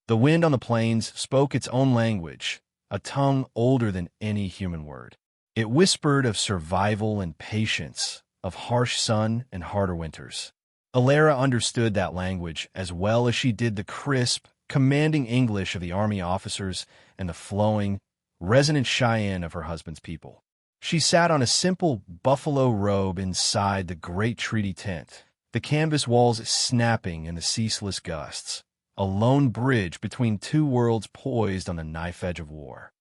The wind on the plains spoke its own language, a tongue older than any human word. It whispered of survival and patience, of harsh sun and harder winters. Alara understood that language as well as she did the crisp, commanding English of the army officers and the flowing, resonant Cheyenne of her husband's people. She sat on a simple buffalo robe inside the great treaty tent, the canvas walls snapping in the ceaseless gusts, a lone bridge between two worlds poised on the knife edge of war.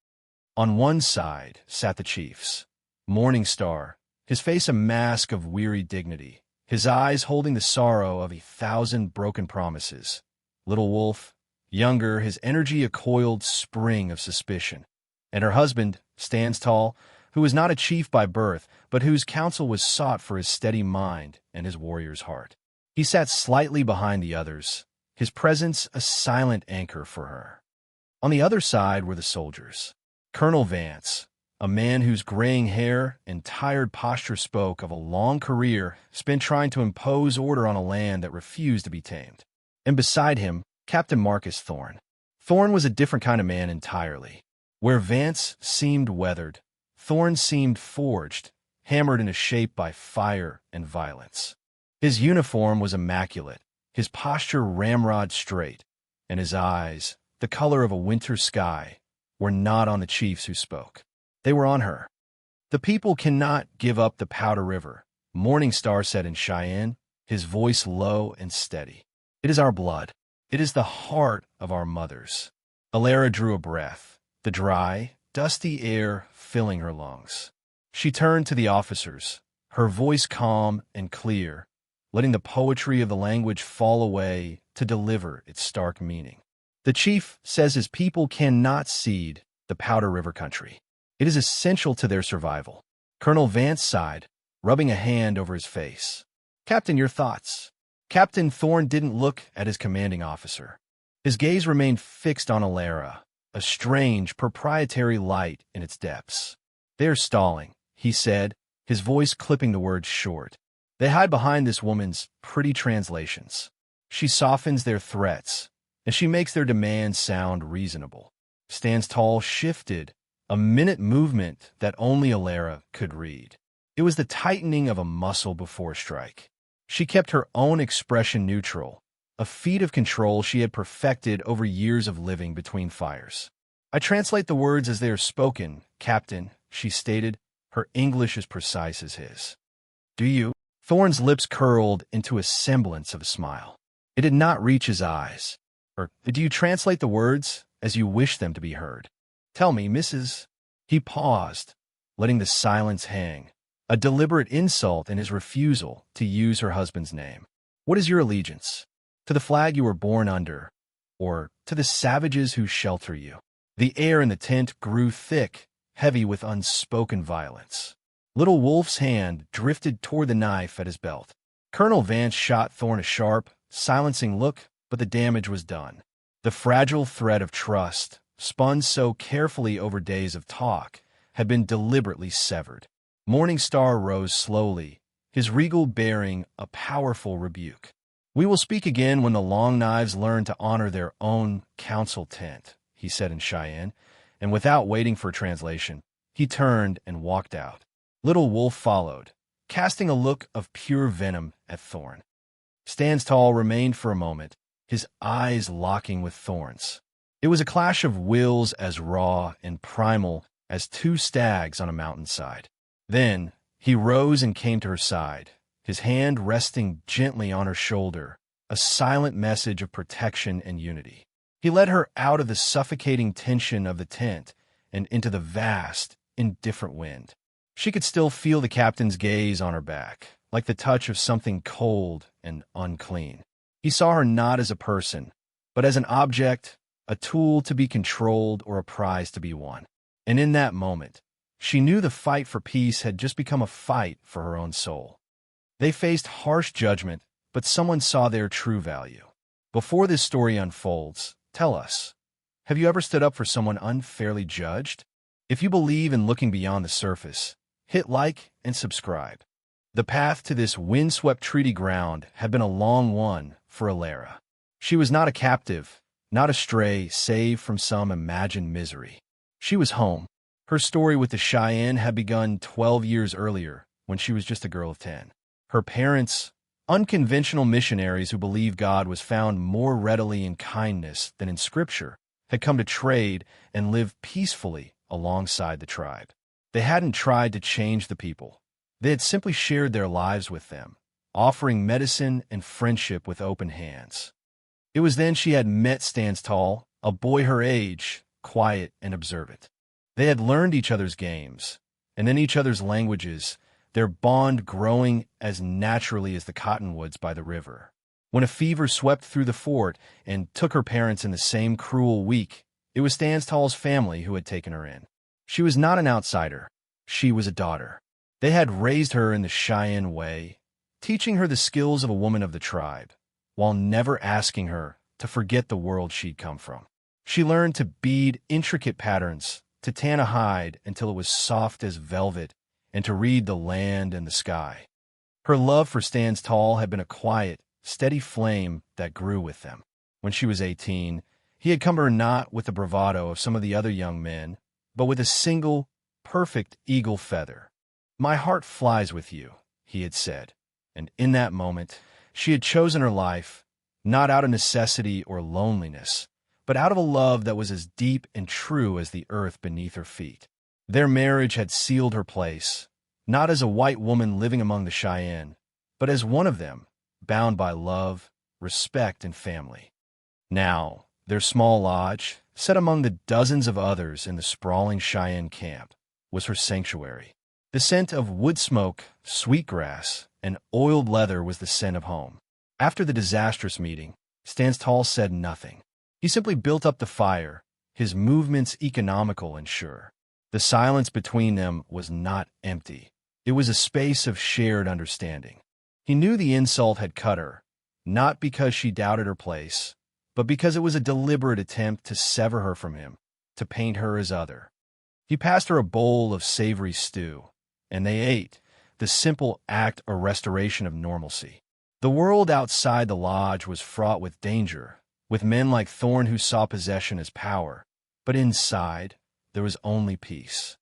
On one side sat the chiefs, Morning Star, his face a mask of weary dignity, his eyes holding the sorrow of 1,000 broken promises. Little Wolf, younger, his energy a coiled spring of suspicion. And her husband, stands tall, who was not a chief by birth, but whose counsel was sought for his steady mind and his warrior's heart. He sat slightly behind the others, his presence a silent anchor for her. On the other side were the soldiers. Colonel Vance, a man whose graying hair and tired posture spoke of a long career spent trying to impose order on a land that refused to be tamed. And beside him, Captain Marcus Thorne. Thorne was a different kind of man entirely. Where Vance seemed weathered, Thorne seemed forged, hammered into shape by fire and violence. His uniform was immaculate, his posture ramrod straight, and his eyes, the color of a winter sky, were not on the chiefs who spoke. They were on her. The people cannot give up the Powder River, Morning Star said in Cheyenne, his voice low and steady. It is our blood. It is the heart of our mothers. Alara drew a breath, the dry, dusty air filling her lungs. She turned to the officers, her voice calm and clear, letting the poetry of the language fall away to deliver its stark meaning. The chief says his people cannot cede the Powder River country. It is essential to their survival. Colonel Vance sighed, rubbing a hand over his face. Captain, your thoughts? Captain Thorne didn't look at his commanding officer. His gaze remained fixed on Alara, a strange, proprietary light in its depths. They're stalling, he said, his voice clipping the words short. They hide behind this woman's pretty translations. She softens their threats, and she makes their demands sound reasonable. Stands tall shifted, a minute movement that only Alara could read. It was the tightening of a muscle before a strike. She kept her own expression neutral, a feat of control she had perfected over years of living between fires. I translate the words as they are spoken, Captain, she stated, her English as precise as his. Do you? Thorne's lips curled into a semblance of a smile. It did not reach his eyes. Or do you translate the words as you wish them to be heard? Tell me, Mrs. He paused, letting the silence hang, a deliberate insult in his refusal to use her husband's name. What is your allegiance? To the flag you were born under, or to the savages who shelter you? The air in the tent grew thick, heavy with unspoken violence. Little Wolf's hand drifted toward the knife at his belt. Colonel Vance shot Thorne a sharp, silencing look, but the damage was done. The fragile thread of trust, spun so carefully over days of talk, had been deliberately severed. Morning Star rose slowly, his regal bearing a powerful rebuke. We will speak again when the Long Knives learn to honor their own council tent, he said in Cheyenne, and without waiting for a translation, he turned and walked out. Little Wolf followed, casting a look of pure venom at Thorne. Stands Tall remained for a moment, his eyes locking with Thorne's. It was a clash of wills as raw and primal as two stags on a mountainside. Then he rose and came to her side, his hand resting gently on her shoulder, a silent message of protection and unity. He led her out of the suffocating tension of the tent and into the vast, indifferent wind. She could still feel the captain's gaze on her back, like the touch of something cold and unclean. He saw her not as a person, but as an object, a tool to be controlled or a prize to be won. And in that moment, she knew the fight for peace had just become a fight for her own soul. They faced harsh judgment, but someone saw their true value. Before this story unfolds, tell us, have you ever stood up for someone unfairly judged? If you believe in looking beyond the surface, hit like and subscribe. The path to this windswept treaty ground had been a long one for Alara. She was not a captive, not a stray, save from some imagined misery. She was home. Her story with the Cheyenne had begun 12 years earlier, when she was just a girl of 10. Her parents, unconventional missionaries who believed God was found more readily in kindness than in Scripture, had come to trade and live peacefully alongside the tribe. They hadn't tried to change the people. They had simply shared their lives with them, offering medicine and friendship with open hands. It was then she had met Standoff, a boy her age, quiet and observant. They had learned each other's games, and then each other's languages, their bond growing as naturally as the cottonwoods by the river. When a fever swept through the fort and took her parents in the same cruel week, it was Standoff's family who had taken her in. She was not an outsider. She was a daughter. They had raised her in the Cheyenne way, teaching her the skills of a woman of the tribe, while never asking her to forget the world she'd come from. She learned to bead intricate patterns, to tan a hide until it was soft as velvet, and to read the land and the sky. Her love for Standoff had been a quiet, steady flame that grew with them. When she was 18, he had come to her not with the bravado of some of the other young men, but with a single, perfect eagle feather. "My heart flies with you," he had said, and in that moment, she had chosen her life, not out of necessity or loneliness, but out of a love that was as deep and true as the earth beneath her feet. Their marriage had sealed her place, not as a white woman living among the Cheyenne, but as one of them, bound by love, respect, and family. Now, their small lodge, set among the dozens of others in the sprawling Cheyenne camp, was her sanctuary. The scent of wood smoke, sweetgrass, and oiled leather was the scent of home. After the disastrous meeting, Standoff said nothing. He simply built up the fire, his movements economical and sure. The silence between them was not empty. It was a space of shared understanding. He knew the insult had cut her, not because she doubted her place, but because it was a deliberate attempt to sever her from him, to paint her as other. He passed her a bowl of savory stew, and they ate, the simple act or restoration of normalcy. The world outside the lodge was fraught with danger, with men like Thorne who saw possession as power, but inside, there was only peace.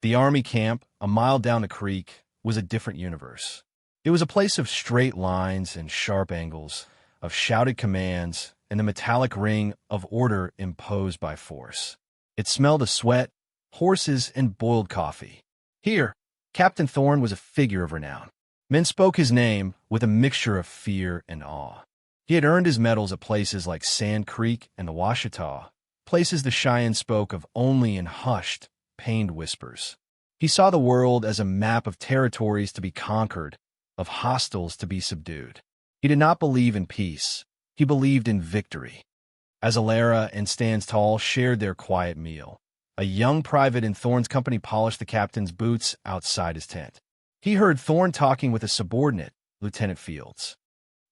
The army camp, a mile down the creek, was a different universe. It was a place of straight lines and sharp angles, of shouted commands, and the metallic ring of order imposed by force. It smelled of sweat, horses, and boiled coffee. Here, Captain Thorne was a figure of renown. Men spoke his name with a mixture of fear and awe. He had earned his medals at places like Sand Creek and the Washita, places the Cheyenne spoke of only in hushed, pained whispers. He saw the world as a map of territories to be conquered, of hostiles to be subdued. He did not believe in peace. He believed in victory. As Alara and Standoff shared their quiet meal, a young private in Thorne's company polished the captain's boots outside his tent. He heard Thorne talking with a subordinate, Lieutenant Fields.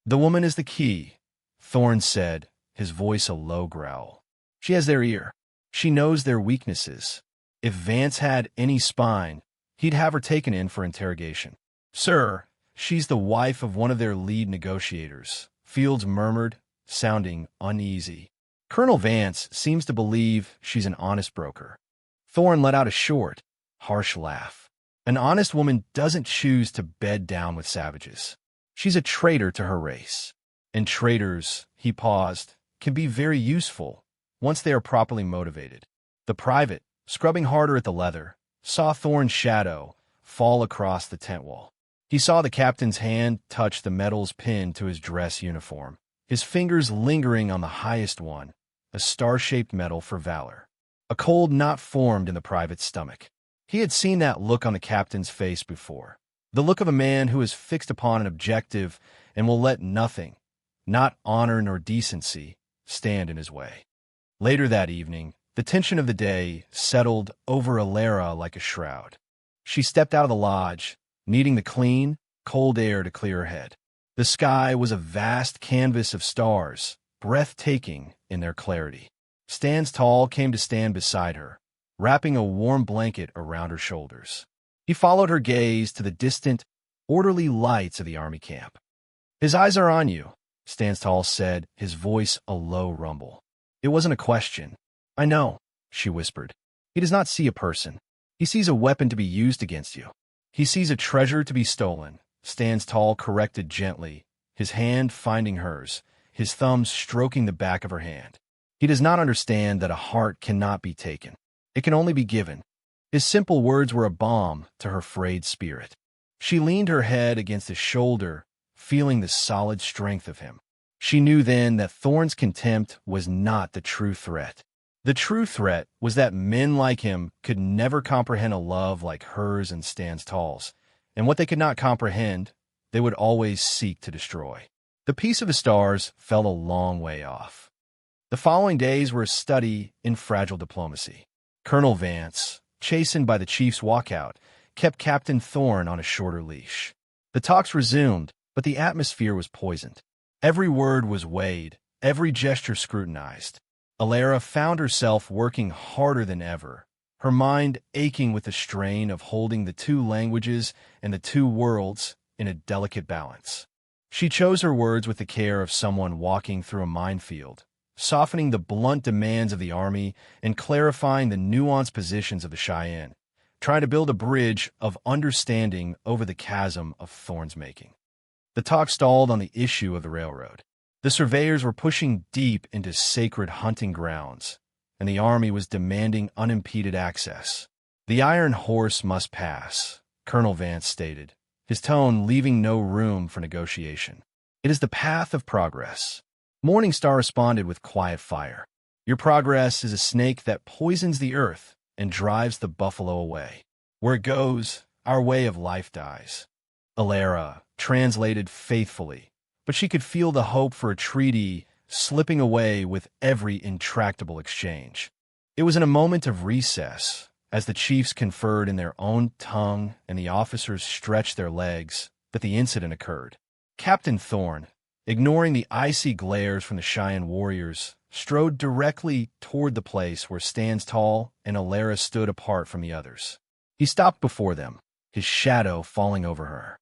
"The woman is the key," Thorne said, his voice a low growl. "She has their ear. She knows their weaknesses. If Vance had any spine, he'd have her taken in for interrogation." "Sir, she's the wife of one of their lead negotiators," Fields murmured, sounding uneasy. "Colonel Vance seems to believe she's an honest broker." Thorne let out a short, harsh laugh. "An honest woman doesn't choose to bed down with savages. She's a traitor to her race. And traitors," he paused, "can be very useful once they are properly motivated." The private, scrubbing harder at the leather, saw Thorne's shadow fall across the tent wall. He saw the captain's hand touch the medals pinned to his dress uniform, his fingers lingering on the highest one, a star-shaped medal for valor. A cold knot formed in the private's stomach. He had seen that look on the captain's face before, the look of a man who is fixed upon an objective and will let nothing, not honor nor decency, stand in his way. Later that evening, the tension of the day settled over Alara like a shroud. She stepped out of the lodge, needing the clean, cold air to clear her head. The sky was a vast canvas of stars, breathtaking in their clarity. Standoff came to stand beside her, wrapping a warm blanket around her shoulders. He followed her gaze to the distant, orderly lights of the army camp. "His eyes are on you," Standoff said, his voice a low rumble. It wasn't a question. I know, she whispered. He does not see a person. He sees a weapon to be used against you. He sees a treasure to be stolen. Stands tall, corrected gently, his hand finding hers, his thumb stroking the back of her hand. He does not understand that a heart cannot be taken. It can only be given. His simple words were a balm to her frayed spirit. She leaned her head against his shoulder, feeling the solid strength of him. She knew then that Thorn's contempt was not the true threat. The true threat was that men like him could never comprehend a love like hers and Stands Tall's, and what they could not comprehend, they would always seek to destroy. The Peace of the Stars fell a long way off. The following days were a study in fragile diplomacy. Colonel Vance, chastened by the chief's walkout, kept Captain Thorn on a shorter leash. The talks resumed, but the atmosphere was poisoned. Every word was weighed, every gesture scrutinized. Alara found herself working harder than ever, her mind aching with the strain of holding the two languages and the two worlds in a delicate balance. She chose her words with the care of someone walking through a minefield, softening the blunt demands of the army and clarifying the nuanced positions of the Cheyenne, trying to build a bridge of understanding over the chasm of Thorn's making. The talk stalled on the issue of the railroad. The surveyors were pushing deep into sacred hunting grounds, and the army was demanding unimpeded access. The iron horse must pass, Colonel Vance stated, his tone leaving no room for negotiation. It is the path of progress. Morning Star responded with quiet fire. Your progress is a snake that poisons the earth and drives the buffalo away. Where it goes, our way of life dies. Alara translated faithfully, but she could feel the hope for a treaty slipping away with every intractable exchange. It was in a moment of recess, as the chiefs conferred in their own tongue and the officers stretched their legs, that the incident occurred. Captain Thorn, ignoring the icy glares from the Cheyenne warriors, strode directly toward the place where Stands Tall and Alara stood apart from the others. He stopped before them, his shadow falling over her.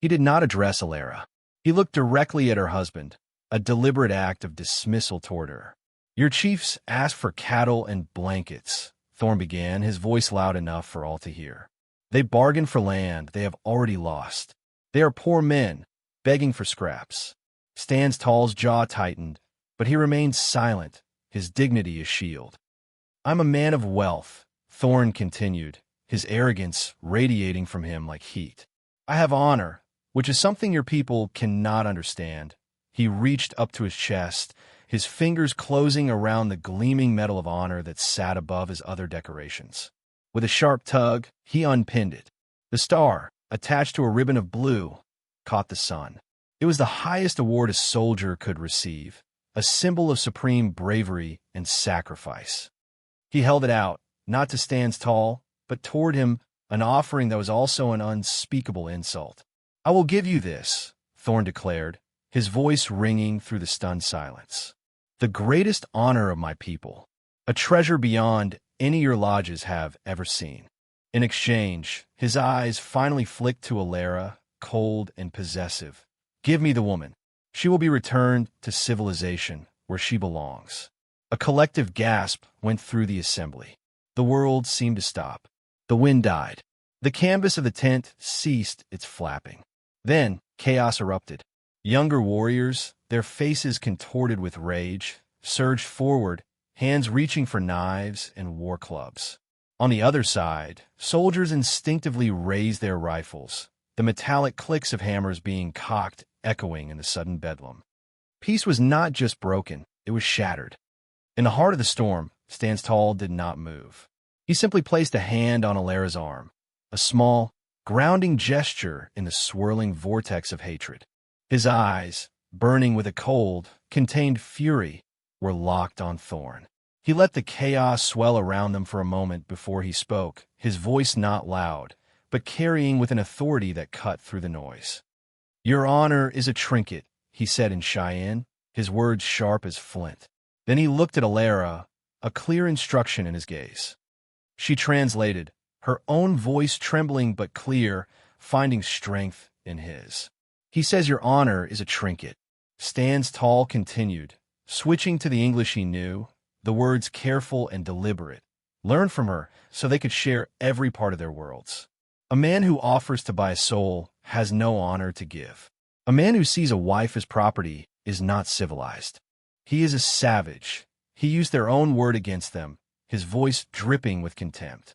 He did not address Alara. He looked directly at her husband, a deliberate act of dismissal toward her. Your chiefs asked for cattle and blankets, Thorn began, his voice loud enough for all to hear. They bargained for land they have already lost. They are poor men, begging for scraps. Stands Tall's jaw tightened, but he remained silent, his dignity a shield. I'm a man of wealth, Thorn continued, his arrogance radiating from him like heat. I have honor, which is something your people cannot understand. He reached up to his chest, his fingers closing around the gleaming medal of honor that sat above his other decorations. With a sharp tug, he unpinned it. The star, attached to a ribbon of blue, caught the sun. It was the highest award a soldier could receive, a symbol of supreme bravery and sacrifice. He held it out, not to Stands Tall, but toward him, an offering that was also an unspeakable insult. I will give you this, Thorn declared, his voice ringing through the stunned silence. The greatest honor of my people, a treasure beyond any your lodges have ever seen. In exchange, his eyes finally flicked to Alara, cold and possessive. Give me the woman. She will be returned to civilization, where she belongs. A collective gasp went through the assembly. The world seemed to stop. The wind died. The canvas of the tent ceased its flapping. Then chaos erupted. Younger warriors, their faces contorted with rage, surged forward, hands reaching for knives and war clubs. On the other side, soldiers instinctively raised their rifles, the metallic clicks of hammers being cocked echoing in the sudden bedlam. Peace was not just broken, it was shattered. In the heart of the storm, Stands Tall did not move. He simply placed a hand on Alara's arm, a small, grounding gesture in the swirling vortex of hatred. His eyes, burning with a cold, contained fury, were locked on Thorn. He let the chaos swell around them for a moment before he spoke, his voice not loud, but carrying with an authority that cut through the noise. Your honor is a trinket, he said in Cheyenne, his words sharp as flint. Then he looked at Alara, a clear instruction in his gaze. She translated, her own voice trembling but clear, finding strength in his. He says your honor is a trinket. Stands Tall continued, switching to the English he knew, the words careful and deliberate. Learn from her so they could share every part of their worlds. A man who offers to buy a soul has no honor to give. A man who sees a wife as property is not civilized. He is a savage. He used their own word against them, his voice dripping with contempt.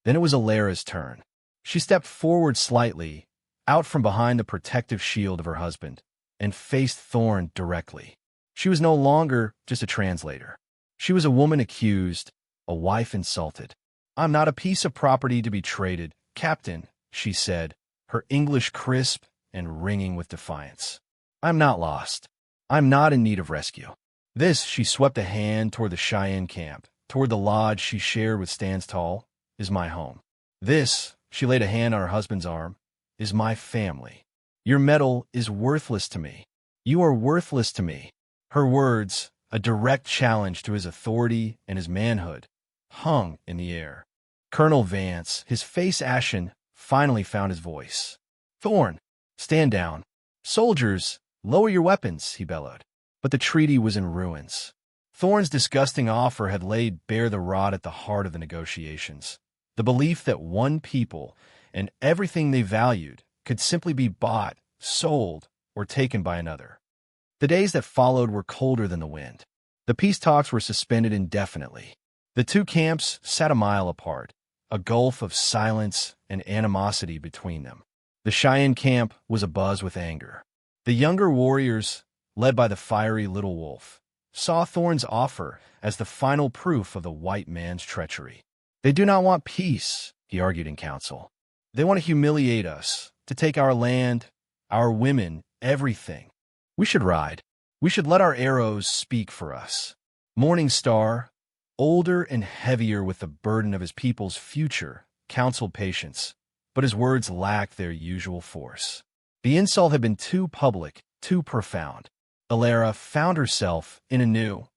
Then it was Alara's turn. She stepped forward slightly, out from behind the protective shield of her husband, and faced Thorn directly. She was no longer just a translator. She was a woman accused, a wife insulted. "I'm not a piece of property to be traded, Captain," she said, her English crisp and ringing with defiance. "I'm not lost. I'm not in need of rescue." This, she swept a hand toward the Cheyenne camp, toward the lodge she shared with Stands Tall, is my home. This, she laid a hand on her husband's arm, is my family. Your metal is worthless to me. You are worthless to me. Her words, a direct challenge to his authority and his manhood, hung in the air. Colonel Vance, his face ashen, finally found his voice. "Thorn, stand down. Soldiers, lower your weapons," he bellowed. But the treaty was in ruins. Thorn's disgusting offer had laid bare the rot at the heart of the negotiations. The belief that one people and everything they valued could simply be bought, sold, or taken by another. The days that followed were colder than the wind. The peace talks were suspended indefinitely. The two camps sat a mile apart, a gulf of silence and animosity between them. The Cheyenne camp was abuzz with anger. The younger warriors, led by the fiery little wolf, saw Thorn's offer as the final proof of the white man's treachery. "They do not want peace," he argued in council. "They want to humiliate us, to take our land, our women, everything. We should ride. We should let our arrows speak for us." Morning Star, older and heavier with the burden of his people's future, counseled patience, but his words lacked their usual force. The insult had been too public, too profound. Alara found herself in a new,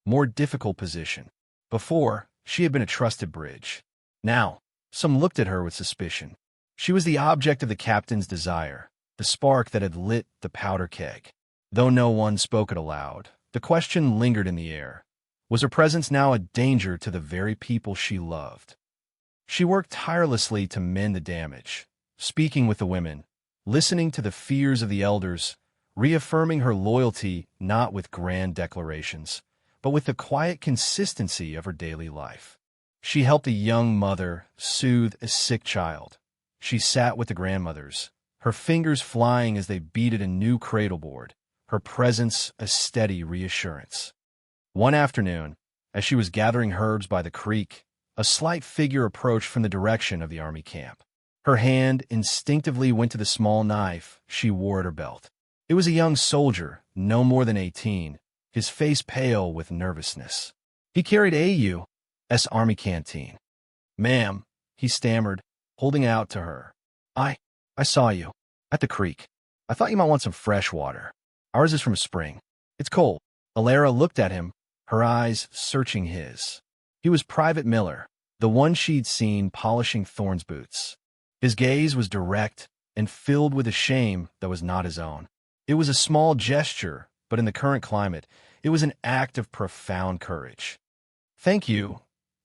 more difficult position. Before, she had been a trusted bridge. Now, some looked at her with suspicion. She was the object of the captain's desire, the spark that had lit the powder keg. Though no one spoke it aloud, the question lingered in the air. Was her presence now a danger to the very people she loved? She worked tirelessly to mend the damage, speaking with the women, listening to the fears of the elders, reaffirming her loyalty not with grand declarations, but with the quiet consistency of her daily life. She helped a young mother soothe a sick child. She sat with the grandmothers, her fingers flying as they beaded a new cradle board, her presence a steady reassurance. One afternoon, as she was gathering herbs by the creek, a slight figure approached from the direction of the army camp. Her hand instinctively went to the small knife she wore at her belt. It was a young soldier, no more than 18, his face pale with nervousness. He carried a U.S. Army canteen. "Ma'am," he stammered, holding out to her. I saw you. At the creek. I thought you might want some fresh water. Ours is from a spring. It's cold." Alara looked at him, her eyes searching his. He was Private Miller, the one she'd seen polishing Thorn's boots. His gaze was direct and filled with a shame that was not his own. It was a small gesture, but in the current climate, it was an act of profound courage. "Thank you,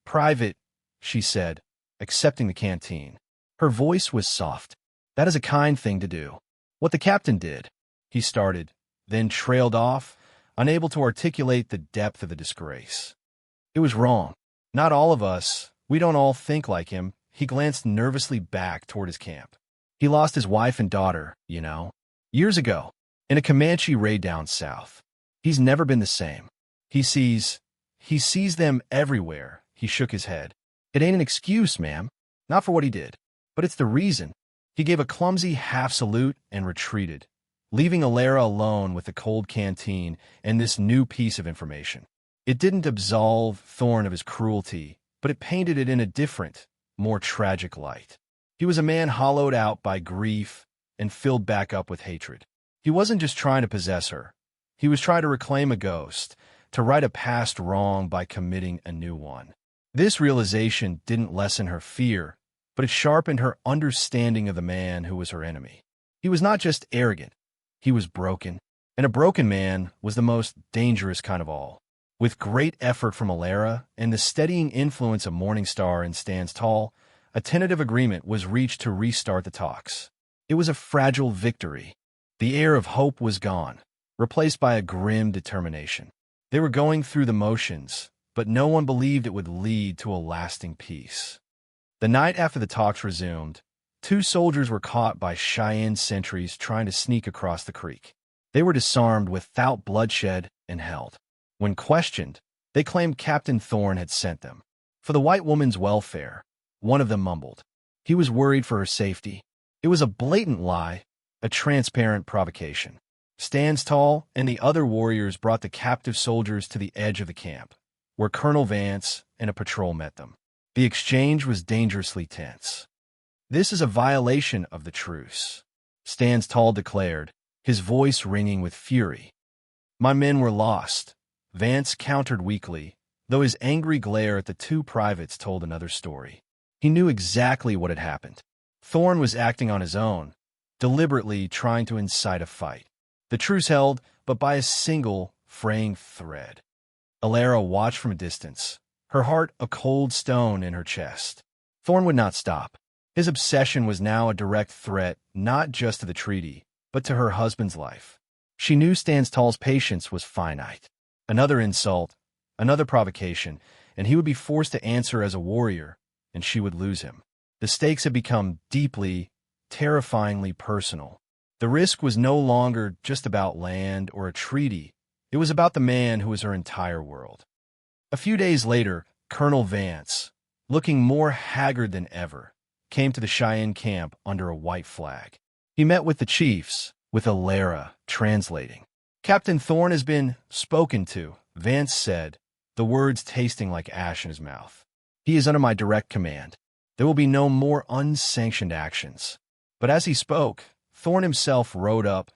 Private," she said, accepting the canteen. Her voice was soft. "That is a kind thing to do." "What the captain did," he started, then trailed off, unable to articulate the depth of the disgrace. "It was wrong. Not all of us. We don't all think like him." He glanced nervously back toward his camp. "He lost his wife and daughter, you know, years ago, in a Comanche raid down south. He's never been the same. He sees them everywhere." He shook his head. "It ain't an excuse, ma'am. Not for what he did. But it's the reason." He gave a clumsy half-salute and retreated, leaving Alara alone with the cold canteen and this new piece of information. It didn't absolve Thorn of his cruelty, but it painted it in a different, more tragic light. He was a man hollowed out by grief and filled back up with hatred. He wasn't just trying to possess her. He was trying to reclaim a ghost, to right a past wrong by committing a new one. This realization didn't lessen her fear, but it sharpened her understanding of the man who was her enemy. He was not just arrogant. He was broken, and a broken man was the most dangerous kind of all. With great effort from Alara and the steadying influence of Morningstar and Stands Tall, a tentative agreement was reached to restart the talks. It was a fragile victory. The air of hope was gone, replaced by a grim determination. They were going through the motions, but no one believed it would lead to a lasting peace. The night after the talks resumed, 2 soldiers were caught by Cheyenne sentries trying to sneak across the creek. They were disarmed without bloodshed and held. When questioned, they claimed Captain Thorne had sent them. For the white woman's welfare, one of them mumbled. He was worried for her safety. It was a blatant lie, a transparent provocation. Stands Tall and the other warriors brought the captive soldiers to the edge of the camp, where Colonel Vance and a patrol met them. The exchange was dangerously tense. "This is a violation of the truce," Stands Tall declared, his voice ringing with fury. "My men were lost," Vance countered weakly, though his angry glare at the 2 privates told another story. He knew exactly what had happened. Thorne was acting on his own, deliberately trying to incite a fight. The truce held, but by a single, fraying thread. Alara watched from a distance, her heart a cold stone in her chest. Thorne would not stop. His obsession was now a direct threat not just to the treaty, but to her husband's life. She knew Stands Tall's patience was finite. Another insult, another provocation, and he would be forced to answer as a warrior, and she would lose him. The stakes had become deeply, terrifyingly personal. The risk was no longer just about land or a treaty. It was about the man who was her entire world. A few days later, Colonel Vance, looking more haggard than ever, came to the Cheyenne camp under a white flag. He met with the chiefs, with Alara translating. "Captain Thorne has been spoken to," Vance said, the words tasting like ash in his mouth. "He is under my direct command. There will be no more unsanctioned actions." But as he spoke, Thorne himself rode up,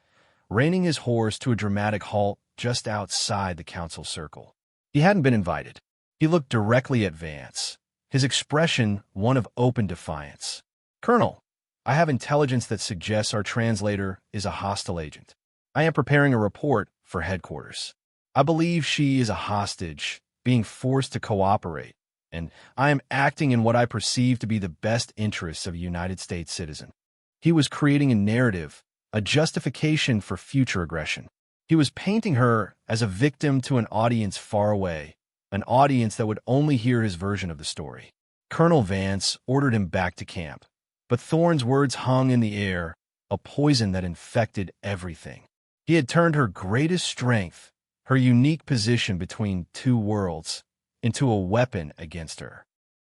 reining his horse to a dramatic halt just outside the council circle. He hadn't been invited. He looked directly at Vance, his expression one of open defiance. "Colonel, I have intelligence that suggests our translator is a hostile agent. I am preparing a report for headquarters. I believe she is a hostage, being forced to cooperate, and I am acting in what I perceive to be the best interests of a United States citizen." He was creating a narrative, a justification for future aggression. He was painting her as a victim to an audience far away, an audience that would only hear his version of the story. Colonel Vance ordered him back to camp, but Thorne's words hung in the air, a poison that infected everything. He had turned her greatest strength, her unique position between 2 worlds, into a weapon against her.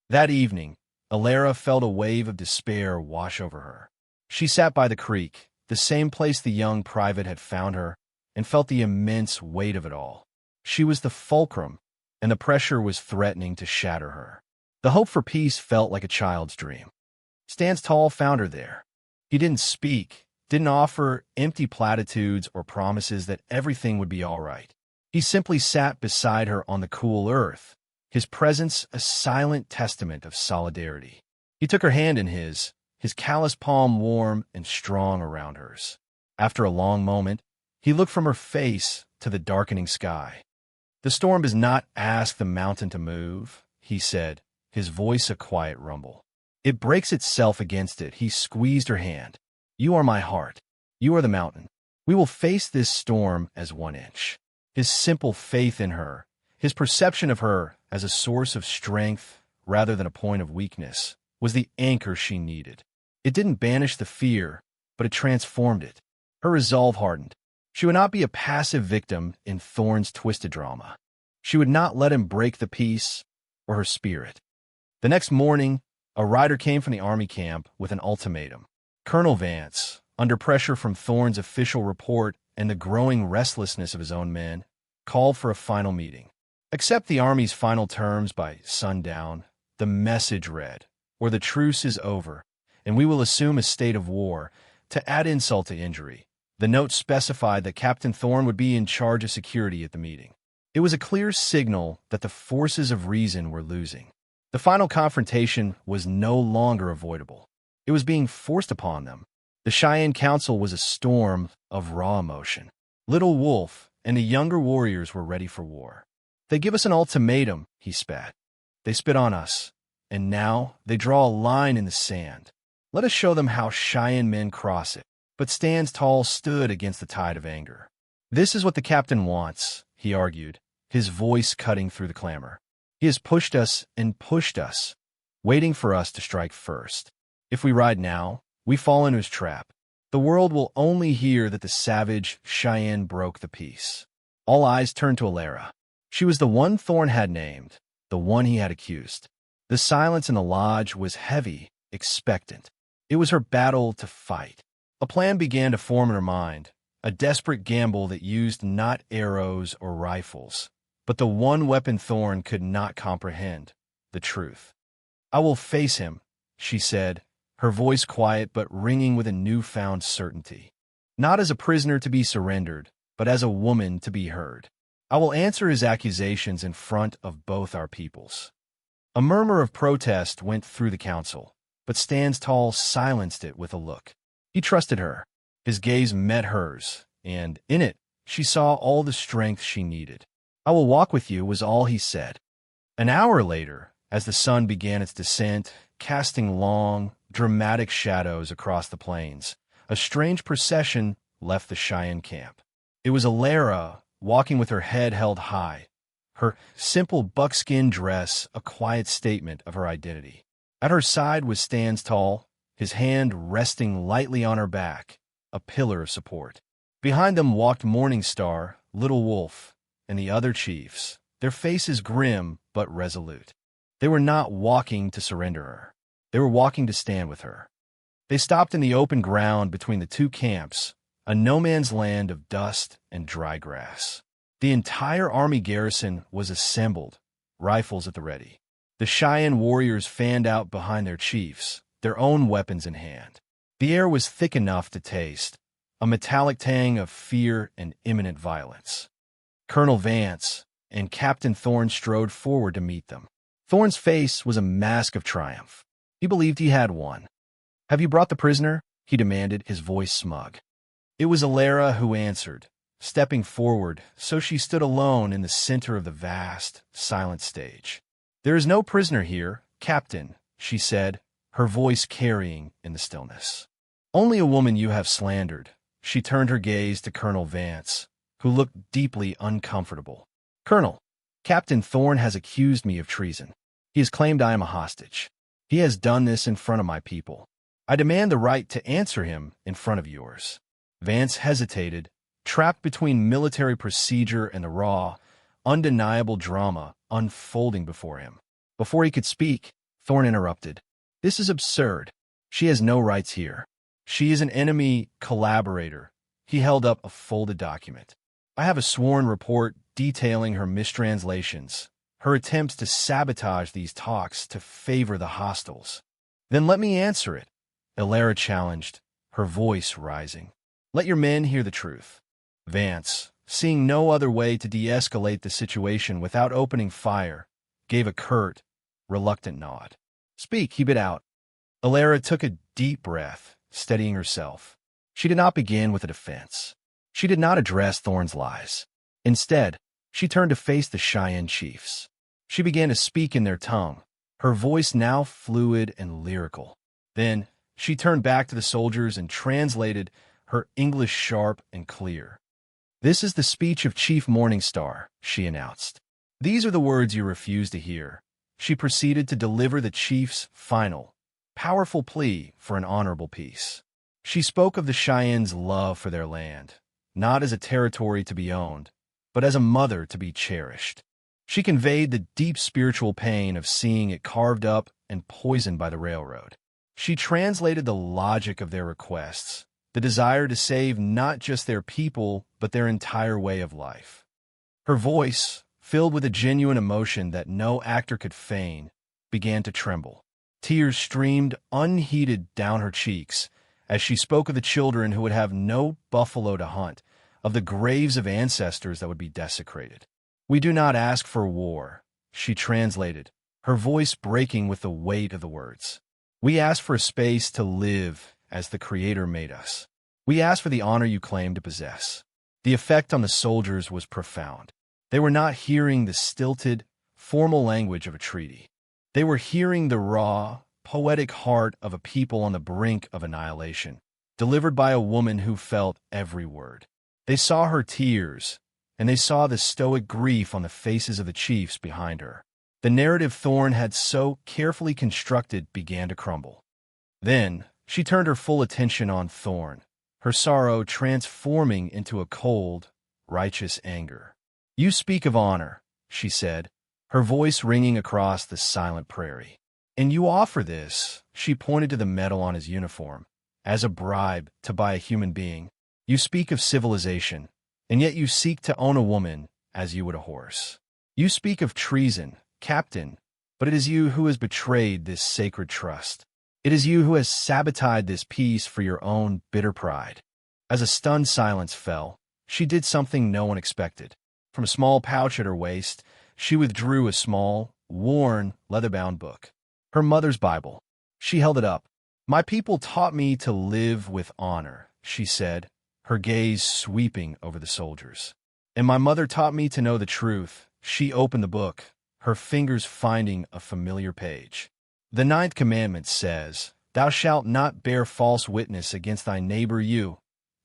That evening, Alara felt a wave of despair wash over her. She sat by the creek, the same place the young private had found her, and felt the immense weight of it all. She was the fulcrum, and the pressure was threatening to shatter her. The hope for peace felt like a child's dream. Stands Tall found her there. He didn't speak, didn't offer empty platitudes or promises that everything would be all right. He simply sat beside her on the cool earth, his presence a silent testament of solidarity. He took her hand in his callous palm warm and strong around hers. After a long moment, he looked from her face to the darkening sky. "The storm does not ask the mountain to move," he said, his voice a quiet rumble. "It breaks itself against it." He squeezed her hand. "You are my heart. You are the mountain. We will face this storm as 1 inch." His simple faith in her, his perception of her as a source of strength rather than a point of weakness, was the anchor she needed. It didn't banish the fear, but it transformed it. Her resolve hardened. She would not be a passive victim in Thorne's twisted drama. She would not let him break the peace or her spirit. The next morning, a rider came from the army camp with an ultimatum. Colonel Vance, under pressure from Thorne's official report and the growing restlessness of his own men, called for a final meeting. "Accept the army's final terms by sundown," the message read, "or the truce is over, and we will assume a state of war." To add insult to injury, the note specified that Captain Thorne would be in charge of security at the meeting. It was a clear signal that the forces of reason were losing. The final confrontation was no longer avoidable. It was being forced upon them. The Cheyenne Council was a storm of raw emotion. Little Wolf and the younger warriors were ready for war. They give us an ultimatum, he spat. They spit on us, and now they draw a line in the sand. Let us show them how Cheyenne men cross it. But Stands Tall stood against the tide of anger. This is what the captain wants, he argued, his voice cutting through the clamor. He has pushed us and pushed us, waiting for us to strike first. If we ride now, we fall into his trap. The world will only hear that the savage Cheyenne broke the peace. All eyes turned to Alara. She was the one Thorn had named, the one he had accused. The silence in the lodge was heavy, expectant. It was her battle to fight. A plan began to form in her mind, a desperate gamble that used not arrows or rifles, but the one weapon Thorn could not comprehend, the truth. I will face him, she said, her voice quiet but ringing with a newfound certainty. Not as a prisoner to be surrendered, but as a woman to be heard. I will answer his accusations in front of both our peoples. A murmur of protest went through the council, but Stands Tall silenced it with a look. He trusted her. His gaze met hers, and in it, she saw all the strength she needed. I will walk with you, was all he said. An hour later, as the sun began its descent, casting long, dramatic shadows across the plains, a strange procession left the Cheyenne camp. It was Alara, walking with her head held high, her simple buckskin dress a quiet statement of her identity. At her side was Stands Tall, his hand resting lightly on her back, a pillar of support. Behind them walked Morningstar, Little Wolf, and the other chiefs, their faces grim but resolute. They were not walking to surrender her. They were walking to stand with her. They stopped in the open ground between the two camps, a no-man's land of dust and dry grass. The entire army garrison was assembled, rifles at the ready. The Cheyenne warriors fanned out behind their chiefs, their own weapons in hand. The air was thick enough to taste, a metallic tang of fear and imminent violence. Colonel Vance and Captain Thorn strode forward to meet them. Thorn's face was a mask of triumph. He believed he had won. "Have you brought the prisoner?" he demanded, his voice smug. It was Alara who answered, stepping forward, so she stood alone in the center of the vast, silent stage. "There is no prisoner here, Captain," she said, her voice carrying in the stillness. "Only a woman you have slandered." She turned her gaze to Colonel Vance, who looked deeply uncomfortable. "Colonel, Captain Thorn has accused me of treason. He has claimed I am a hostage. He has done this in front of my people. I demand the right to answer him in front of yours." Vance hesitated, trapped between military procedure and the raw, undeniable drama unfolding before him. Before he could speak, Thorn interrupted. "This is absurd. She has no rights here. She is an enemy collaborator." He held up a folded document. "I have a sworn report detailing her mistranslations, her attempts to sabotage these talks to favor the hostiles." "Then let me answer it," Alara challenged, her voice rising. "Let your men hear the truth." Vance, seeing no other way to de-escalate the situation without opening fire, gave a curt, reluctant nod. "Speak," he bit out. Alara took a deep breath, steadying herself. She did not begin with a defense. She did not address Thorn's lies. Instead, she turned to face the Cheyenne chiefs. She began to speak in their tongue, her voice now fluid and lyrical. Then, she turned back to the soldiers and translated, her English sharp and clear. "This is the speech of Chief Morningstar," she announced. "These are the words you refuse to hear." She proceeded to deliver the chief's final, powerful plea for an honorable peace. She spoke of the Cheyennes' love for their land, not as a territory to be owned, but as a mother to be cherished. She conveyed the deep spiritual pain of seeing it carved up and poisoned by the railroad. She translated the logic of their requests, the desire to save not just their people, but their entire way of life. Her voice, filled with a genuine emotion that no actor could feign, began to tremble. Tears streamed unheeded down her cheeks as she spoke of the children who would have no buffalo to hunt, of the graves of ancestors that would be desecrated. "We do not ask for war," she translated, her voice breaking with the weight of the words. "We ask for a space to live as the Creator made us. We ask for the honor you claim to possess." The effect on the soldiers was profound. They were not hearing the stilted, formal language of a treaty. They were hearing the raw, poetic heart of a people on the brink of annihilation, delivered by a woman who felt every word. They saw her tears, and they saw the stoic grief on the faces of the chiefs behind her. The narrative Thorn had so carefully constructed began to crumble. Then she turned her full attention on Thorn, her sorrow transforming into a cold, righteous anger. "You speak of honor," she said, her voice ringing across the silent prairie. "And you offer this," she pointed to the medal on his uniform, "as a bribe to buy a human being. You speak of civilization, and yet you seek to own a woman as you would a horse. You speak of treason, Captain, but it is you who has betrayed this sacred trust. It is you who has sabotaged this peace for your own bitter pride." As a stunned silence fell, she did something no one expected. From a small pouch at her waist, she withdrew a small, worn, leather-bound book. Her mother's Bible. She held it up. "My people taught me to live with honor," she said, her gaze sweeping over the soldiers. "And my mother taught me to know the truth." She opened the book, her fingers finding a familiar page. "The 9th commandment says, 'Thou shalt not bear false witness against thy neighbor. You,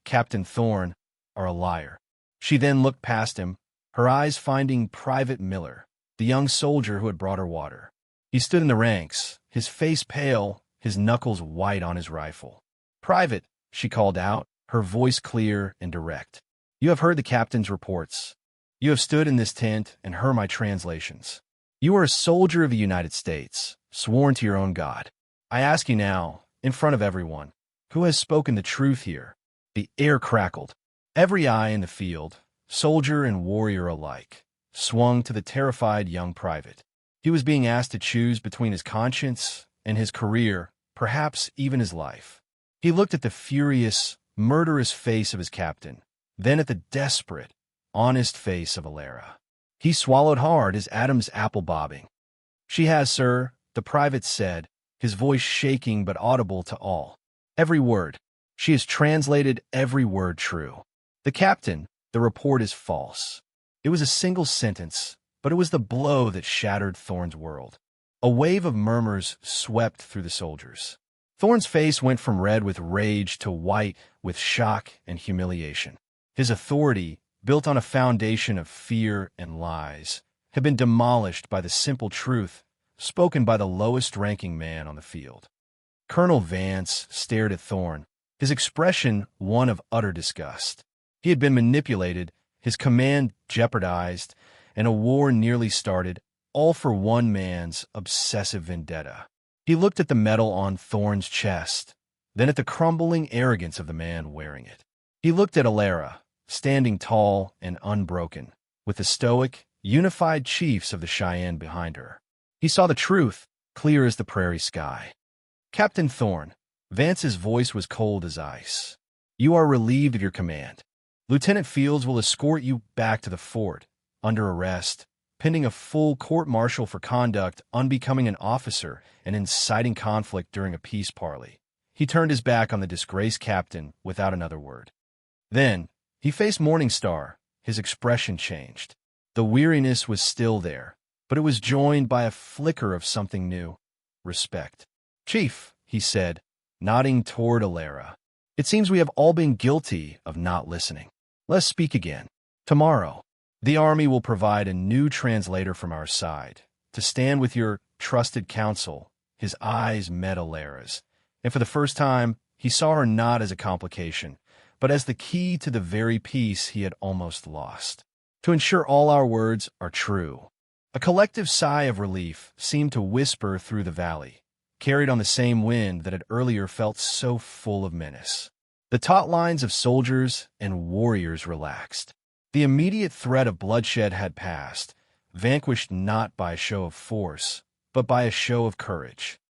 Captain Thorn, are a liar.'" She then looked past him, her eyes finding Private Miller, the young soldier who had brought her water. He stood in the ranks, his face pale, his knuckles white on his rifle. "Private," she called out, her voice clear and direct. "You have heard the captain's reports. You have stood in this tent and heard my translations. You are a soldier of the United States, sworn to your own God. I ask you now, in front of everyone, who has spoken the truth here?" The air crackled. Every eye in the field, soldier and warrior alike, swung to the terrified young private. He was being asked to choose between his conscience and his career, perhaps even his life. He looked at the furious, murderous face of his captain, then at the desperate, honest face of Alara. He swallowed hard, his Adam's apple bobbing. "She has, sir," the private said, his voice shaking but audible to all. "Every word. She has translated every word true." "The captain, the report is false." It was a single sentence, but it was the blow that shattered Thorn's world. A wave of murmurs swept through the soldiers. Thorn's face went from red with rage to white with shock and humiliation. His authority, built on a foundation of fear and lies, had been demolished by the simple truth spoken by the lowest-ranking man on the field. Colonel Vance stared at Thorn, his expression one of utter disgust. He had been manipulated, his command jeopardized, and a war nearly started, all for one man's obsessive vendetta. He looked at the medal on Thorn's chest, then at the crumbling arrogance of the man wearing it. He looked at Alara, standing tall and unbroken, with the stoic, unified chiefs of the Cheyenne behind her. He saw the truth, clear as the prairie sky. "Captain Thorn," Vance's voice was cold as ice, "you are relieved of your command. Lieutenant Fields will escort you back to the fort, under arrest, pending a full court-martial for conduct unbecoming an officer and inciting conflict during a peace parley." He turned his back on the disgraced captain without another word. Then he faced Morningstar. His expression changed. The weariness was still there, but it was joined by a flicker of something new: respect. "Chief," he said, nodding toward Alara, "it seems we have all been guilty of not listening. Let's speak again. Tomorrow, the army will provide a new translator from our side to stand with your trusted counsel." His eyes met Alara's, and for the first time, he saw her not as a complication, but as the key to the very peace he had almost lost. "To ensure all our words are true." A collective sigh of relief seemed to whisper through the valley, carried on the same wind that had earlier felt so full of menace. The taut lines of soldiers and warriors relaxed. The immediate threat of bloodshed had passed, vanquished not by a show of force, but by a show of courage.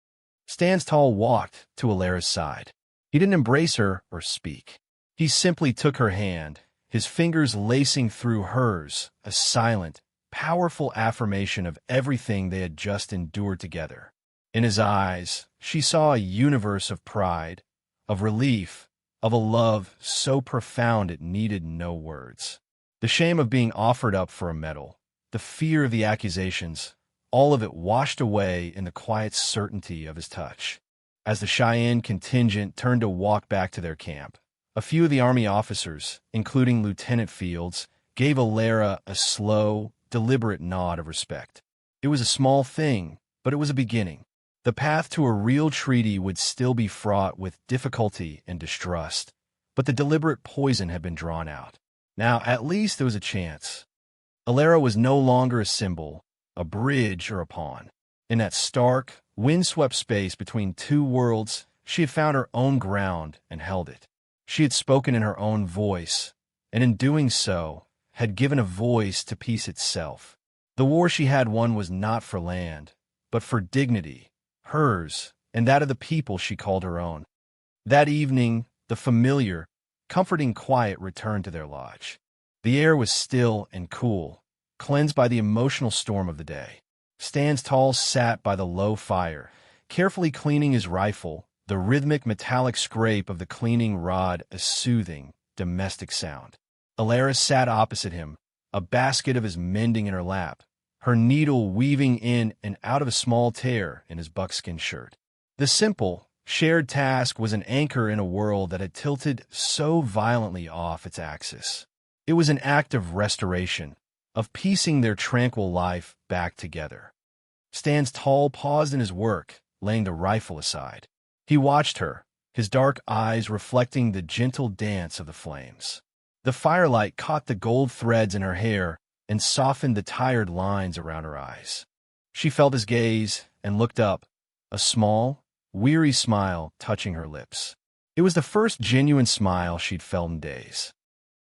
Standstall walked to Alara's side. He didn't embrace her or speak. He simply took her hand, his fingers lacing through hers, a silent, powerful affirmation of everything they had just endured together. In his eyes, she saw a universe of pride, of relief, of a love so profound it needed no words. The The shame of being offered up for a medal, the fear of the accusations, all of it washed away in the quiet certainty of his touch. As the Cheyenne contingent turned to walk back to their camp, a few of the army officers, including Lieutenant Fields, gave Alara a slow, deliberate nod of respect. It was a small thing, but it was a beginning. The path to a real treaty would still be fraught with difficulty and distrust, but the deliberate poison had been drawn out. Now, at least there was a chance. Alara was no longer a symbol, a bridge, or a pawn. In that stark, windswept space between two worlds, she had found her own ground and held it. She had spoken in her own voice, and in doing so, had given a voice to peace itself. The war she had won was not for land, but for dignity, hers, and that of the people she called her own. That evening, the familiar, comforting quiet returned to their lodge. The air was still and cool, cleansed by the emotional storm of the day. Standoff sat by the low fire, carefully cleaning his rifle, the rhythmic metallic scrape of the cleaning rod a soothing, domestic sound. Alara sat opposite him, a basket of his mending in her lap, her needle weaving in and out of a small tear in his buckskin shirt. The simple, shared task was an anchor in a world that had tilted so violently off its axis. It was an act of restoration, of piecing their tranquil life back together. Standoff paused in his work, laying the rifle aside. He watched her, his dark eyes reflecting the gentle dance of the flames. The firelight caught the gold threads in her hair and softened the tired lines around her eyes. She felt his gaze and looked up, a small, weary smile touching her lips. It was the first genuine smile she'd felt in days.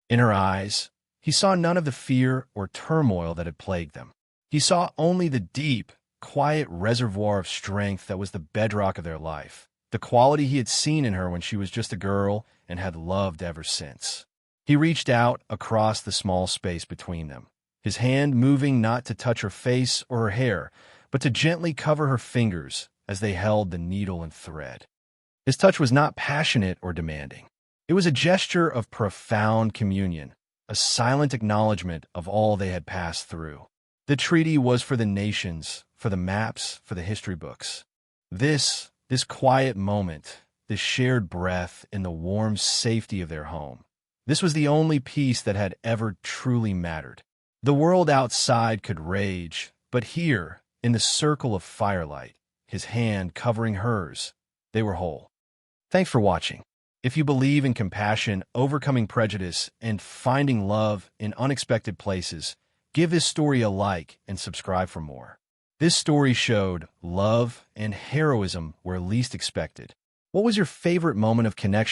In her eyes, he saw none of the fear or turmoil that had plagued them. He saw only the deep, quiet reservoir of strength that was the bedrock of their life, the quality he had seen in her when she was just a girl and had loved ever since. He reached out across the small space between them, his hand moving not to touch her face or her hair, but to gently cover her fingers as they held the needle and thread. His touch was not passionate or demanding. It was a gesture of profound communion, a silent acknowledgement of all they had passed through. The treaty was for the nations, for the maps, for the history books. This quiet moment, this shared breath in the warm safety of their home, this was the only peace that had ever truly mattered. The world outside could rage, but here, in the circle of firelight, his hand covering hers, they were whole. Thanks for watching. If you believe in compassion, overcoming prejudice, and finding love in unexpected places, give this story a like and subscribe for more. This story showed love and heroism where least expected. What was your favorite moment of connection